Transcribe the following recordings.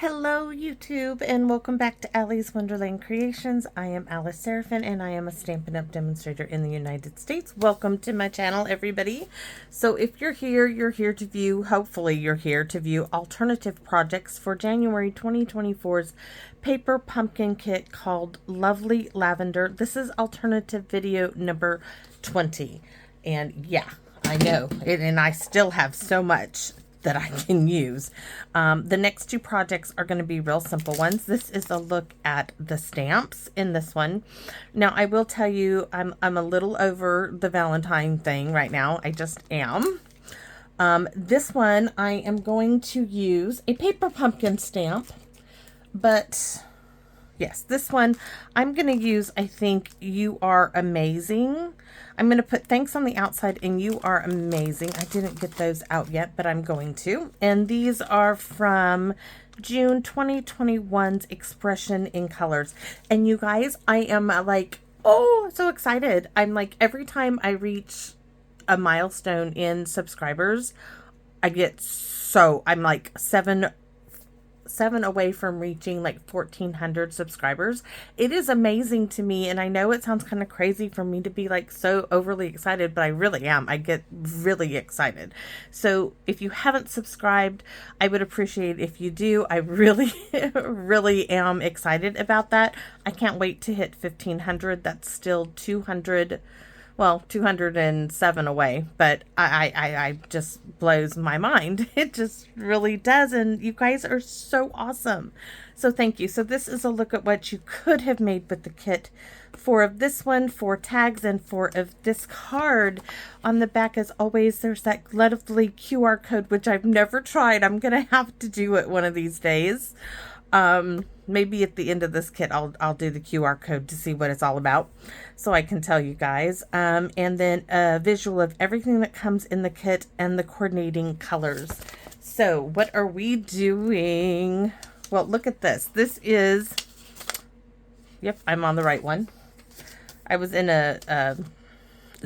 Hello YouTube and welcome back to Allie's Wonderland Creations. I am Alice Seraphin and I am a Stampin' Up! Demonstrator in the United States. Welcome to my channel, everybody. So if you're here to view, hopefully you're here to view alternative projects for January 2024's paper pumpkin kit called Lovely Lavender. This is alternative video number 20. And yeah, I know, and I still have so much that I can use. The next two projects are going to be real simple ones. This is a look at the stamps in this one. Now, I will tell you, I'm a little over the Valentine thing right now. I just am. This one, I am going to use a paper pumpkin stamp, but yes, this one, I'm going to use, I think, You Are Amazing. I'm going to put thanks on the outside and You Are Amazing. I didn't get those out yet, but I'm going to. And these are from June 2021's Expression in Colors. And you guys, I am like, oh, so excited. I'm like, every time I reach a milestone in subscribers, I get so, I'm like seven away from reaching like 1,400 subscribers. It is amazing to me, and I know it sounds kind of crazy for me to be like so overly excited, but I really am. I get really excited. So if you haven't subscribed, I would appreciate if you do. I really really am excited about that. I can't wait to hit 1,500. That's still 200, well, 207 away, but I just blows my mind. It just really does, and you guys are so awesome. So thank you. So this is a look at what you could have made with the kit. 4 of this one, 4 tags, and 4 of this card. On the back, as always, there's that lovely QR code, which I've never tried. I'm gonna have to do it one of these days. Maybe at the end of this kit, I'll do the QR code to see what it's all about, so I can tell you guys. And then a visual of everything that comes in the kit and the coordinating colors. So what are we doing? Well, look at this. This is, yep, I'm on the right one. I was in a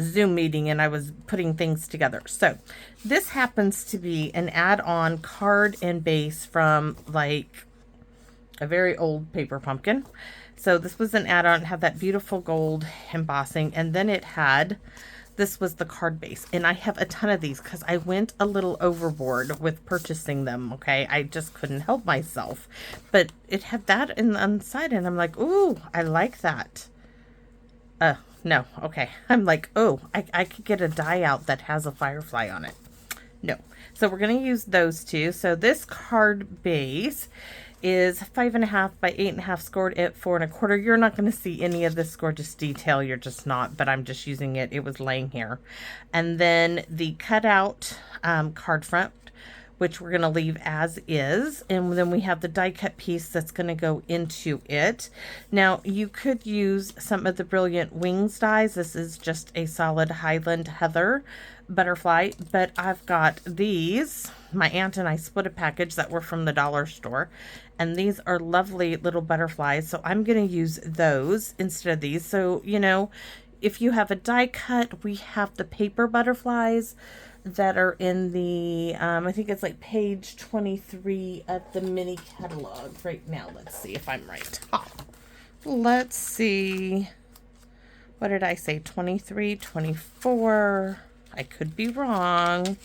Zoom meeting and I was putting things together. So this happens to be an add-on card and base from like a very old paper pumpkin. So this was an add-on. It had that beautiful gold embossing, and then it had, this was the card base, and I have a ton of these because I went a little overboard with purchasing them. Okay, I just couldn't help myself, but it had that on the side, and I'm like, ooh, I like that. No, okay, I'm like, oh, I could get a die out that has a firefly on it. No, so we're going to use those two. So this card base is 5.5 by 8.5, scored at 4.25. You're not going to see any of this gorgeous detail. You're just not, but I'm just using it. It was laying here. And then the cutout card front, which we're going to leave as is. And then we have the die cut piece that's going to go into it. Now, you could use some of the Brilliant Wings dies. This is just a solid Highland Heather butterfly, but I've got these. My aunt and I split a package that were from the dollar store, and these are lovely little butterflies, so I'm going to use those instead of these. So, you know, if you have a die cut, we have the paper butterflies that are in the, I think it's like page 23 of the mini catalog right now. Let's see if I'm right. Let's see. What did I say? 23, 24. I could be wrong.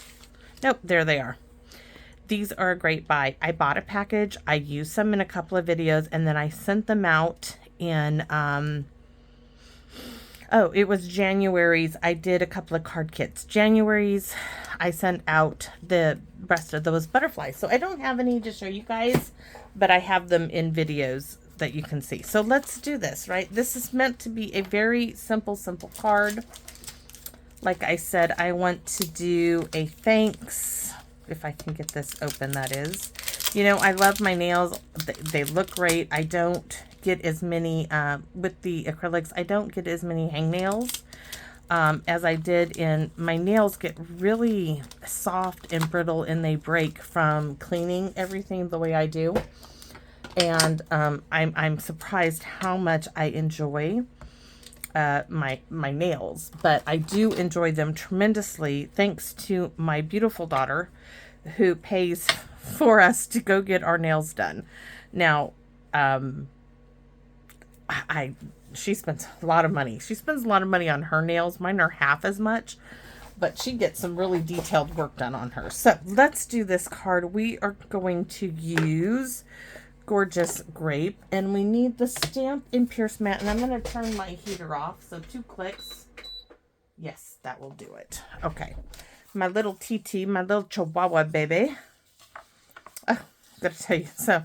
Nope, there they are. These are a great buy. I bought a package. I used some in a couple of videos, and then I sent them out in, oh, it was January's. I did a couple of card kits. January's, I sent out the rest of those butterflies. So I don't have any to show you guys, but I have them in videos that you can see. So let's do this, right? This is meant to be a very simple card. Like I said, I want to do a thanks, if I can get this open, that is. You know, I love my nails. They look great. I don't get as many, with the acrylics, I don't get as many hangnails as I did in, my nails get really soft and brittle and they break from cleaning everything the way I do. And I'm surprised how much I enjoy my nails, but I do enjoy them tremendously thanks to my beautiful daughter who pays for us to go get our nails done. Now, she spends a lot of money. She spends a lot of money on her nails. Mine are half as much, but she gets some really detailed work done on her. So let's do this card. We are going to use Gorgeous Grape, and we need the Stampin' Pierce mat, and I'm going to turn my heater off. So 2 clicks. Yes, that will do it. Okay. My little TT, my little Chihuahua baby. Oh, gotta tell you. So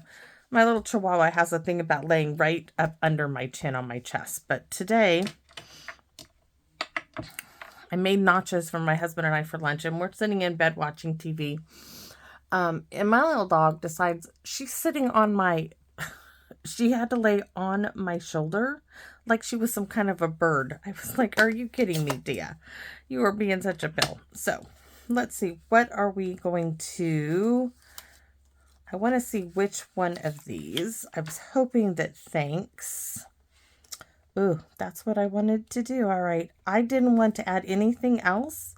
my little Chihuahua has a thing about laying right up under my chin on my chest. But today, I made nachos for my husband and I for lunch, and we're sitting in bed watching TV. And my little dog decides she's sitting on my, she had to lay on my shoulder like she was some kind of a bird. I was like, are you kidding me, Dia? You are being such a pill. So let's see, what are we going to, I want to see which one of these. I was hoping that thanks. Ooh, that's what I wanted to do. All right. I didn't want to add anything else.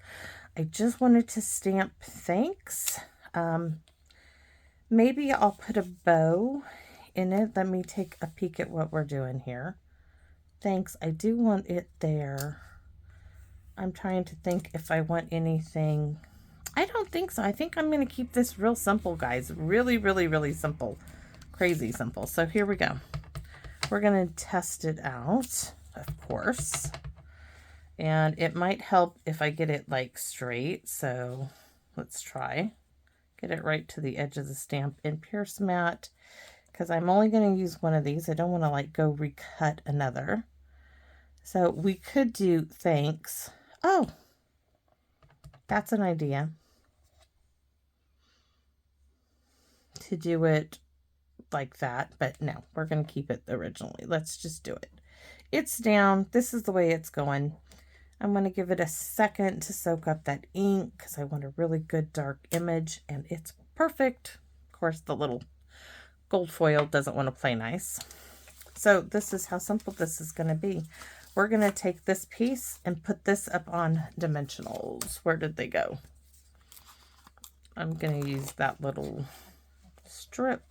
I just wanted to stamp thanks. Maybe I'll put a bow in it. Let me take a peek at what we're doing here. Thanks. I do want it there. I'm trying to think if I want anything. I don't think so. I think I'm going to keep this real simple, guys. Really, really, really simple. Crazy simple. So here we go. We're going to test it out, of course. And it might help if I get it like straight. So let's try. Get it right to the edge of the Stampin' Pierce mat. Because I'm only going to use one of these. I don't want to like go recut another. So we could do thanks. Oh, that's an idea. To do it like that, but no, we're going to keep it originally. Let's just do it. It's down. This is the way it's going. I'm going to give it a second to soak up that ink because I want a really good dark image, and it's perfect. Of course, the little gold foil doesn't want to play nice. So this is how simple this is going to be. We're going to take this piece and put this up on dimensionals. Where did they go? I'm going to use that little strip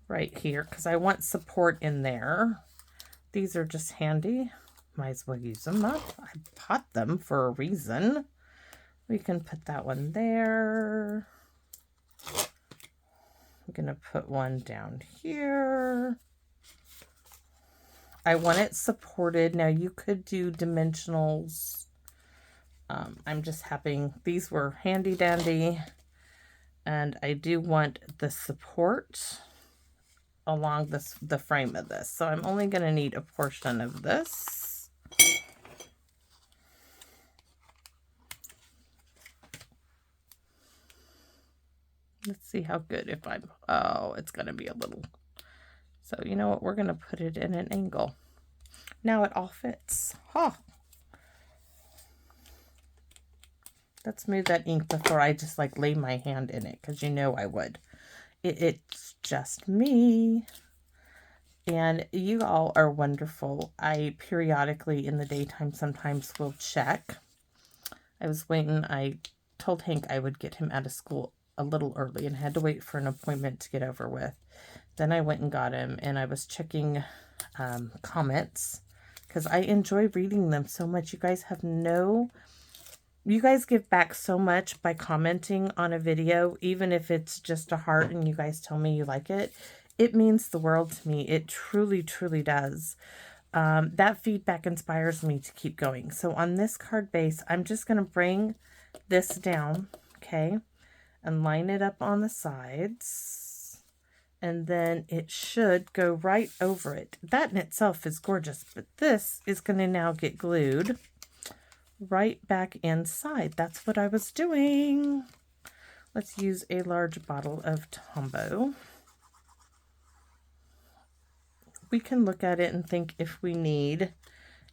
right here because I want support in there. These are just handy. Might as well use them up. I bought them for a reason. We can put that one there. I'm going to put one down here. I want it supported. Now you could do dimensionals. I'm just having, these were handy dandy. And I do want the support along the frame of this. So I'm only going to need a portion of this. Let's see how good if I'm, oh, it's going to be a little. So you know what, we're going to put it in an angle. Now it all fits. Huh. Let's move that ink before I just like lay my hand in it, because you know I would. It's just me. And you all are wonderful. I periodically in the daytime sometimes will check. I was waiting. I told Hank I would get him out of school a little early and had to wait for an appointment to get over with. Then I went and got him, and I was checking comments because I enjoy reading them so much. You guys have no... You guys give back so much by commenting on a video, even if it's just a heart and you guys tell me you like it. It means the world to me. It truly, truly does. That feedback inspires me to keep going. So on this card base, I'm just going to bring this down, okay, and line it up on the sides. And then it should go right over it. That in itself is gorgeous, but this is going to now get glued right back inside. That's what I was doing. Let's use a large bottle of Tombow. We can look at it and think if we need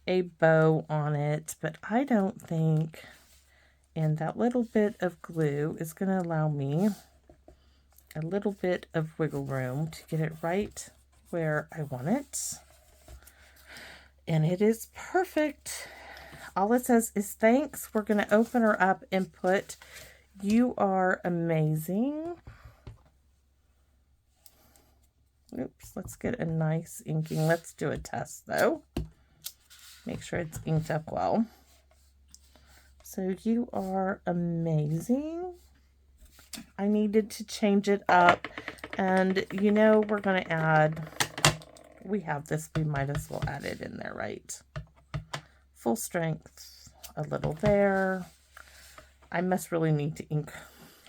a bow on it, but I don't think, and that little bit of glue is going to allow me a little bit of wiggle room to get it right where I want it. And it is perfect. All it says is thanks. We're going to open her up and put, you are amazing. Oops, let's get a nice inking. Let's do a test though. Make sure it's inked up well. So you are amazing. I needed to change it up. And you know, we're going to add, we have this, we might as well add it in there, right? Full strength, a little there. I must really need to ink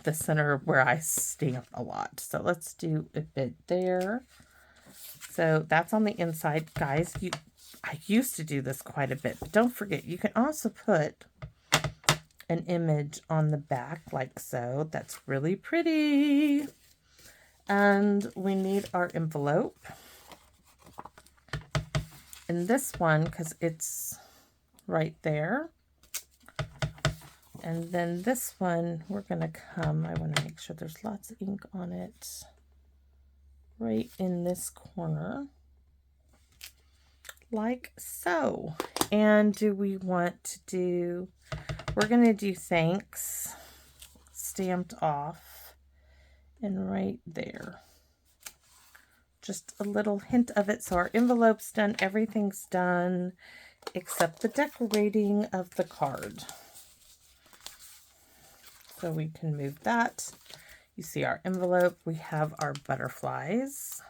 the center where I stamp a lot. So let's do a bit there. So that's on the inside. Guys, I used to do this quite a bit, but don't forget, you can also put an image on the back like so. That's really pretty. And we need our envelope. And this one, because it's right there. And then this one, we're going to come, I want to make sure there's lots of ink on it, right in this corner, like so. And do we want to do, we're going to do thanks, stamped off, and right there. Just a little hint of it. So our envelope's done, everything's done, except the decorating of the card. So we can move that. You see our envelope. We have our butterflies,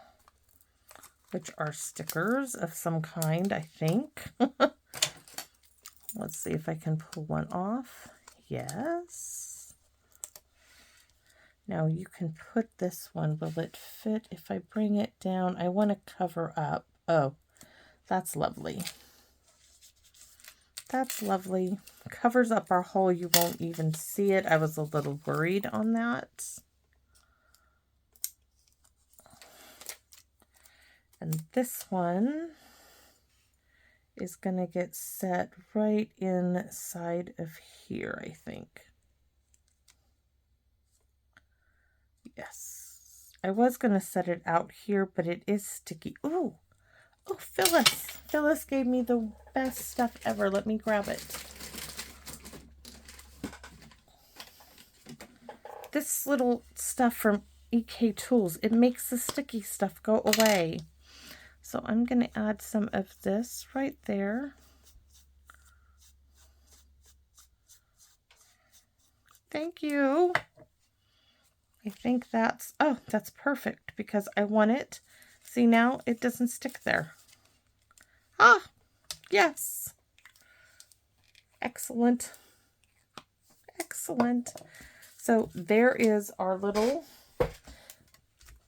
which are stickers of some kind, I think. Let's see if I can pull one off. Yes. Now you can put this one. Will it fit if I bring it down? I want to cover up. Oh, that's lovely. That's lovely. Covers up our hole. You won't even see it. I was a little worried on that. And this one is going to get set right inside of here, I think. Yes. I was going to set it out here, but it is sticky. Ooh. Oh, Phyllis. Phyllis gave me the best stuff ever. Let me grab it. This little stuff from EK Tools, it makes the sticky stuff go away. So I'm going to add some of this right there. Thank you. I think that's, oh, that's perfect because I want it. See, now it doesn't stick there. Ah, yes. Excellent. Excellent. So there is our little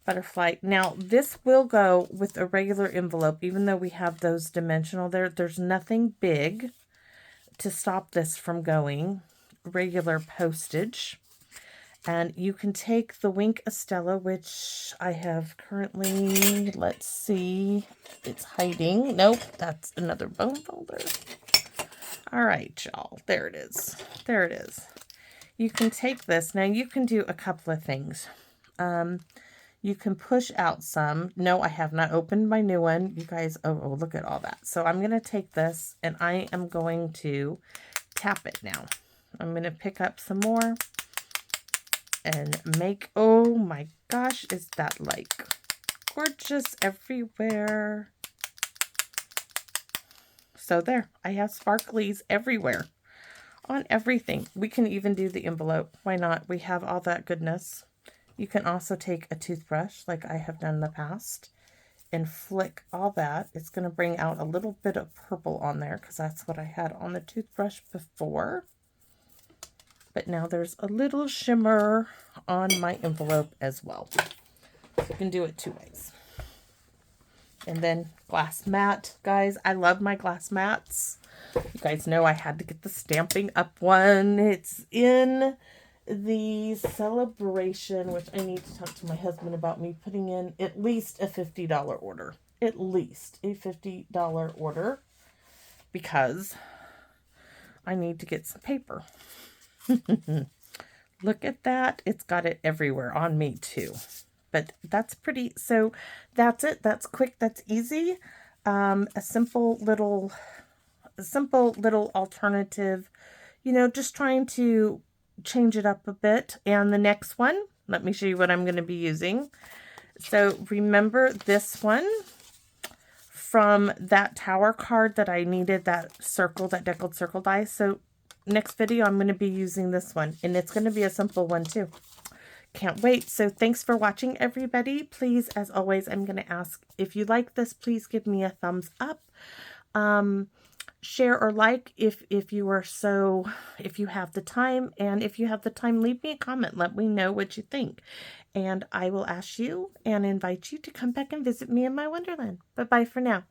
butterfly. Now this will go with a regular envelope, even though we have those dimensional there. There's nothing big to stop this from going. Regular postage. And you can take the Wink Estella, which I have currently, let's see, it's hiding. Nope, that's another bone folder. All right, y'all, there it is. There it is. You can take this. Now you can do a couple of things. You can push out some. No, I have not opened my new one. You guys, oh, look at all that. So I'm going to take this and I am going to tap it now. I'm going to pick up some more. And make, oh my gosh, is that like gorgeous everywhere. So there, I have sparklies everywhere on everything. We can even do the envelope. Why not? We have all that goodness. You can also take a toothbrush like I have done in the past and flick all that. It's going to bring out a little bit of purple on there because that's what I had on the toothbrush before. But now there's a little shimmer on my envelope as well. So you can do it two ways. And then glass mat. Guys, I love my glass mats. You guys know I had to get the Stamping Up one. It's in the celebration, which I need to talk to my husband about me putting in at least a $50 order. At least a $50 order. Because I need to get some paper. Look at that. It's got it everywhere on me too. But that's pretty. So that's it. That's quick. That's easy. A simple little alternative, you know, just trying to change it up a bit. And the next one, let me show you what I'm going to be using. So remember this one from that tower card that I needed that circle, that deckled circle die. So next video, I'm going to be using this one, and it's going to be a simple one too. Can't wait. So thanks for watching, everybody. Please, as always, I'm going to ask, if you like this, please give me a thumbs up. Share or like if you are so, if you have the time, and if you have the time, leave me a comment. Let me know what you think. And I will ask you and invite you to come back and visit me in my Wonderland. Bye-bye for now.